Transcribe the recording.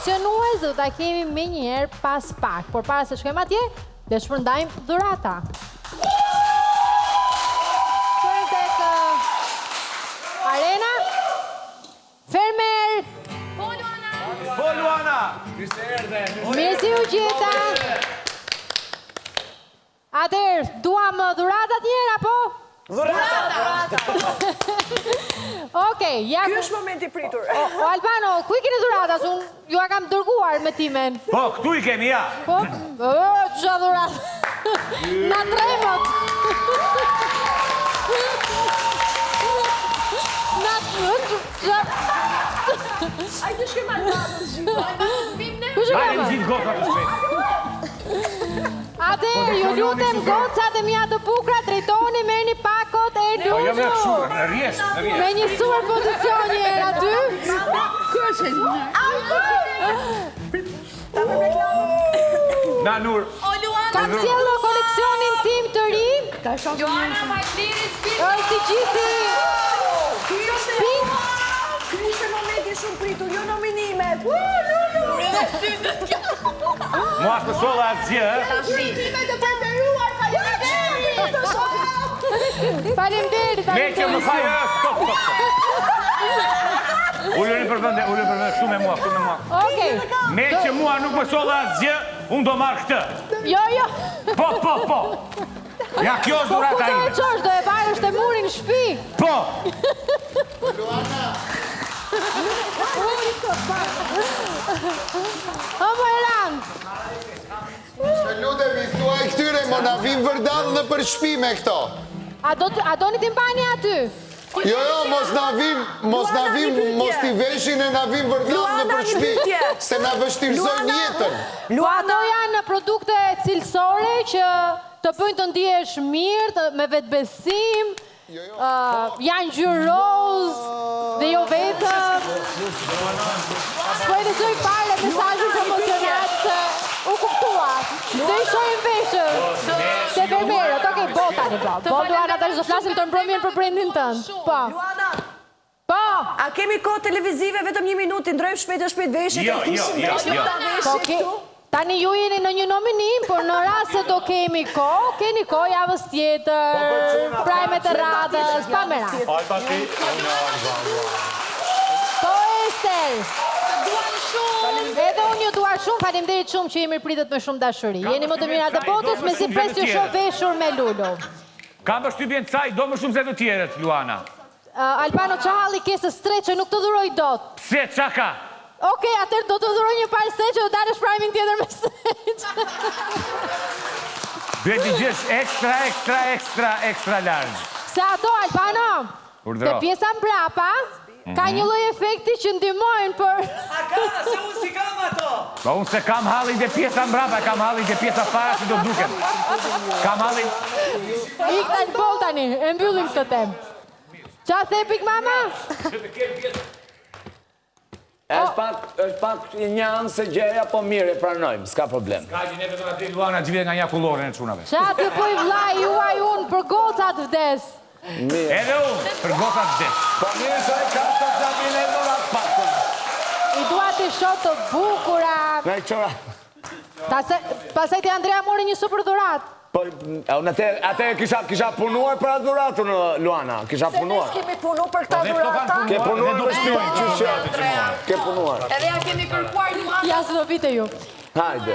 koleksionues do ta kemi me njëherë pas pak. Por para se shkojmë atje, le shpërndajmë dhurata. Shkojmë tek Arena. Fermer. Po Luana. Mirë si u gjeta. Atëherë, duam dhuratat njëherë apo? Dhurata! Okej, ja. Ky është momenti pritur. O Albano, ku I keni dhuratat? Unë ju a kam dërguar me timen. Po, këtu I kemi, ja. Po, ç'a dhurat. Na tremot. Na tremot. Hajde shkojmë Albanës gjithë. Ku Hajde shkojmë? gjithë gokat të shpejt. Atëherë, ju lutem gocat e mia të bukura, drejtoni merrni pakot e Po, jo me luzhu. kështu, në rjesht, në Me rjesht. një super pozicion njëherë aty. Na Nur. Kam sjellë koleksionin tim të ri. Luana Vajtlirit, Është I gjithi. Ky ishte momenti shumë pritur, jo nominimet. Mua s'më solla asgjë, Faleminderit. Me që më fajë, stop. Ullërin për vënde, këtu me mua, këtu me mua. Okej. Me që mua nuk më solla asgjë, unë do marrë këtë. Jo. Po. Ja, kjo është Po ku dhurata do e ime. qosh, do e varësh të murin në shtëpi. Po. O më rand. Të lutemi, thuaj këtyre, mo na vim vërdall në për shtëpi me këto. A doni t'i mbani aty? Jo, mos t'i veshin e na vim vërdall në Luana, për një shtëpi, pyetje. se na vështirëzojnë Luana. jetën. Po ato janë produkte cilësore që të bëjnë të ndihesh mirë, me vetbesim, janë ngjyrë roz dhe jo vetëm. S'po e lexoj fare mesazhin promocional se u kuptua. Do I shohim veshën te fermerët. Okej, botani po. Po Luana tash do flasim të mbrëmjen për brendin tënd. Po. Luana, Po. a kemi kohë televizive vetëm 1 minutë, ndrojmë shpejt veshjet Jo. Po, tani ju jeni në një nominim, por në rast se do kemi kohë, keni kohë javës tjetër, prajmet e radhës, pa me radhë. Po, Ester. Edhe unë ju dua shumë, faleminderit shumë që jemi pritet me shumë dashuri. Jeni më të mirat e botës, me si pres ju shoh veshur me Lulu. Kam përshtypjen caj, do më shumë se të tjerët, Luana. Albano, qa halli ke se streqe nuk të dhuroj dot. Pse, qa ka? Okej, atër do të dhuroj një parë streqe, do dalësh prajmin tjetër me streqe. Duhet I gjesh ekstra largë. Se ato, Albano, Urdhëro. te pjesa mbrapa, ka një lloj efekti që ndihmojnë për... A ka, se unë si kam ato. Po unë se kam hallin dhe pjesa mbrapa, kam hallin dhe pjesa para që do duken. Kam hallin... Ik tani bol tani, e mbyllim këtë temë. Qa the Big Mama? është pak një anë se gjeja, po mirë e pranojmë, s'ka problem. Ka që neve do nga ti Luana gjithë nga një kullore në qunave. Qa të poj vlaj juaj unë për gocat vdes? Mirë. Edhe unë, për gotat vdes. Po mirë që e ka të gjabin e dorat pakën. I dua të shoh të bukura. Me qëra. Pasaj të Andrea mori një super dhurat. Po, unë atë kisha punuar për atë dhuratën, Luana, kisha punuar. Se kemi punu për këta dhurata. Ke punuar në shtëpi, ke punuar. Edhe ja kemi kërkuar Luana. Ja, së do vite ju. Hajde.